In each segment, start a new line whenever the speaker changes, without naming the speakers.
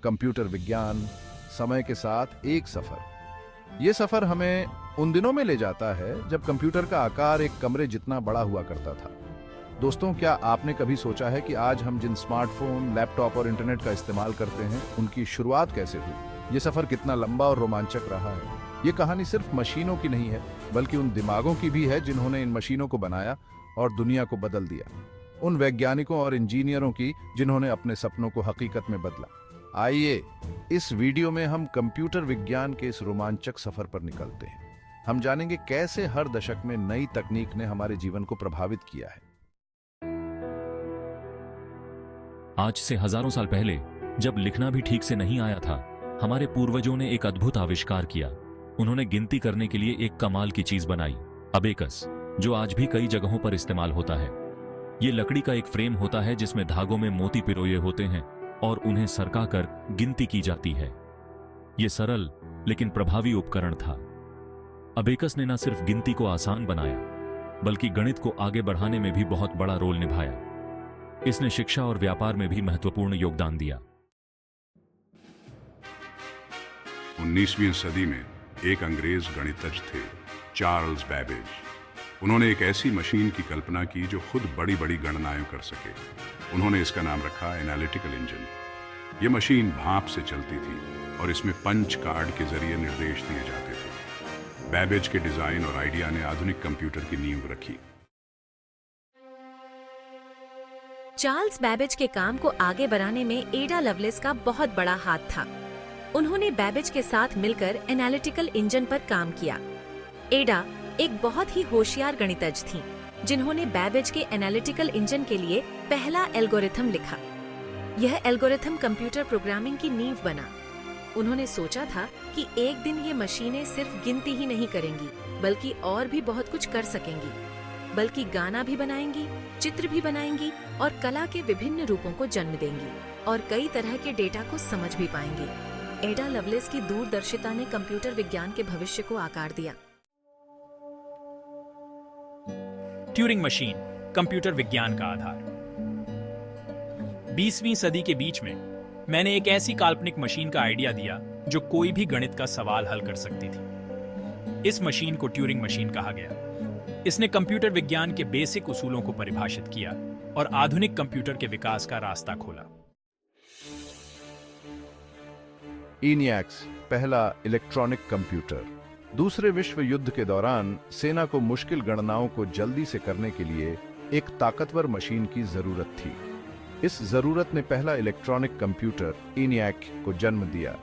Computer विज्ञान, समय के साथ एक सफर। ये सफर हमें उन दिनों में ले जाता है जब कंप्यूटर का आकार एक कमरे जितना बड़ा हुआ करता था। दोस्तों, क्या आपने कभी सोचा है कि आज हम जिन स्मार्टफोन, लैपटॉप और इंटरनेट का इस्तेमाल करते हैं, उनकी शुरुआत कैसे हुई? ये सफर कितना लंबा और रोमांचक रहा है। ये कहानी सिर्फ मशीनों की नहीं है, बल्कि उन दिमागों की भी है जिन्होंने इन मशीनों को बनाया और दुनिया को बदल दिया। उन वैज्ञानिकों और इंजीनियरों की जिन्होंने अपने सपनों को हकीकत में बदला। आइए इस वीडियो में हम कंप्यूटर विज्ञान के इस रोमांचक सफर पर निकलते हैं। हम जानेंगे कैसे हर दशक में नई तकनीक ने हमारे जीवन को प्रभावित किया है।
आज से हजारों साल पहले, जब लिखना भी ठीक से नहीं आया था, हमारे पूर्वजों ने एक अद्भुत आविष्कार किया। उन्होंने गिनती करने के लिए एक कमाल की चीज बनाई, अबेकस, जो आज भी कई जगहों पर इस्तेमाल होता है। ये लकड़ी का एक फ्रेम होता है जिसमें धागों में मोती पिरोए होते हैं और उन्हें सरकाकर गिनती की जाती है। यह सरल लेकिन प्रभावी उपकरण था। अबेकस ने न सिर्फ गिनती को आसान बनाया, बल्कि गणित को आगे बढ़ाने में भी बहुत बड़ा रोल निभाया। इसने शिक्षा और व्यापार में भी महत्वपूर्ण योगदान दिया।
19वीं सदी में एक अंग्रेज गणितज्ञ थे, चार्ल्स बैबेज। उन्होंने एक ऐसी मशीन की कल्पना की जो खुद बड़ी बड़ी गणनाएं कर सके। उन्होंने इसका नाम रखा एनालिटिकल इंजन। यह मशीन भाप से चलती थी और इसमें पंच कार्ड के जरिए निर्देश दिए जाते थे। बैबेज के डिजाइन और आइडिया ने आधुनिक कंप्यूटर की नींव रखी।
चार्ल्स बैबेज के काम को आगे बढ़ाने में एडा लवलेस का बहुत बड़ा हाथ था। उन्होंने बैबेज के साथ मिलकर एनालिटिकल इंजन पर काम किया। एडा एक बहुत ही होशियार गणितज्ञ थीं, जिन्होंने बैबेज के एनालिटिकल इंजन के लिए पहला एल्गोरिथम लिखा। यह एल्गोरिथम कंप्यूटर प्रोग्रामिंग की नींव बना। उन्होंने सोचा था कि एक दिन ये मशीनें सिर्फ गिनती ही नहीं करेंगी, बल्कि और भी बहुत कुछ कर सकेंगी, बल्कि गाना भी बनाएंगी, चित्र भी बनाएंगी और कला के विभिन्न रूपों को जन्म देंगी और कई तरह के डेटा को समझ भी पाएंगी। एडा लवलेस की दूरदर्शिता ने कंप्यूटर विज्ञान के भविष्य को आकार दिया।
ट्यूरिंग मशीन, कंप्यूटर विज्ञान का आधार। 20वीं सदी के बीच में मैंने एक ऐसी काल्पनिक मशीन का आइडिया दिया जो कोई भी गणित का सवाल हल कर सकती थी। इस मशीन को ट्यूरिंग मशीन कहा गया। इसने कंप्यूटर विज्ञान के बेसिक उसूलों को परिभाषित किया और आधुनिक कंप्यूटर के विकास का रास्ता खोला।
ENIAC, पहला इलेक्ट्रॉनिक कंप्यूटर। दूसरे विश्व युद्ध के दौरान सेना को मुश्किल गणनाओं को जल्दी से करने के लिए एक ताकतवर मशीन की जरूरत थी। इस जरूरत ने पहला इलेक्ट्रॉनिक कंप्यूटर ENIAC को जन्म दिया।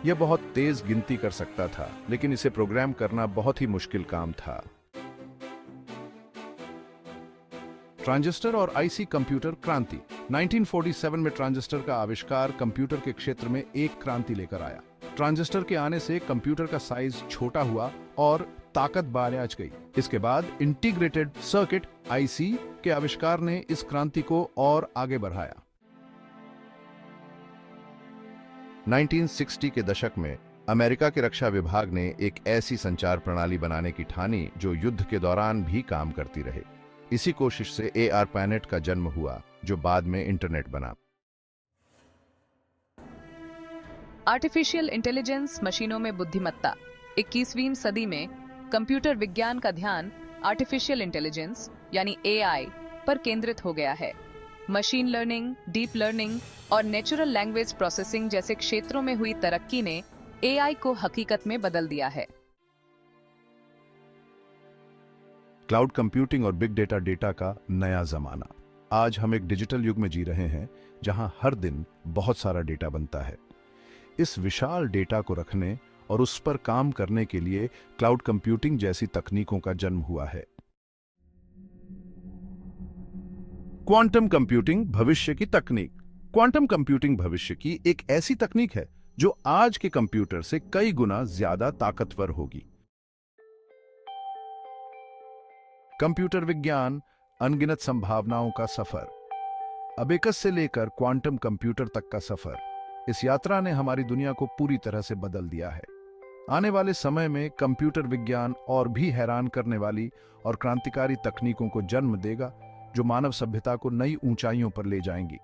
यह बहुत तेज गिनती कर सकता था, लेकिन इसे प्रोग्राम करना बहुत ही मुश्किल काम था। ट्रांजिस्टर और आईसी कंप्यूटर क्रांति। 1947 में ट्रांजिस्टर का आविष्कार कंप्यूटर के क्षेत्र में एक क्रांति लेकर आया। ट्रांजिस्टर के आने से कंप्यूटर का साइज छोटा हुआ और ताकत बारिश गई। इसके बाद इंटीग्रेटेड सर्किट आईसी के आविष्कार ने इस क्रांति को और आगे बढ़ाया। 1960 के दशक में अमेरिका के रक्षा विभाग ने एक ऐसी संचार प्रणाली बनाने की ठानी जो युद्ध के दौरान भी काम करती रहे। इसी कोशिश से ARPANET का जन्म हुआ, जो बाद में इंटरनेट बना।
आर्टिफिशियल इंटेलिजेंस, मशीनों में बुद्धिमत्ता। 21वीं सदी में कंप्यूटर विज्ञान का ध्यान आर्टिफिशियल इंटेलिजेंस यानी AI पर केंद्रित हो गया है। मशीन लर्निंग, डीप लर्निंग और नेचुरल लैंग्वेज प्रोसेसिंग जैसे क्षेत्रों में हुई तरक्की ने AI को हकीकत में बदल दिया है।
क्लाउड कंप्यूटिंग और बिग डेटा का नया जमाना। आज हम एक डिजिटल युग में जी रहे हैं जहां हर दिन बहुत सारा डेटा बनता है। इस विशाल डेटा को रखने और उस पर काम करने के लिए क्लाउड कंप्यूटिंग जैसी तकनीकों का जन्म हुआ है। क्वांटम कंप्यूटिंग भविष्य की तकनीक। क्वांटम कंप्यूटिंग भविष्य की एक ऐसी तकनीक है जो आज के कंप्यूटर से कई गुना ज्यादा ताकतवर होगी। कंप्यूटर विज्ञान, अनगिनत संभावनाओं का सफर। अबेकस से लेकर क्वांटम कंप्यूटर तक का सफर। इस यात्रा ने हमारी दुनिया को पूरी तरह से बदल दिया है। आने वाले समय में कंप्यूटर विज्ञान और भी हैरान करने वाली और क्रांतिकारी तकनीकों को जन्म देगा, जो मानव सभ्यता को नई ऊंचाइयों पर ले जाएंगी।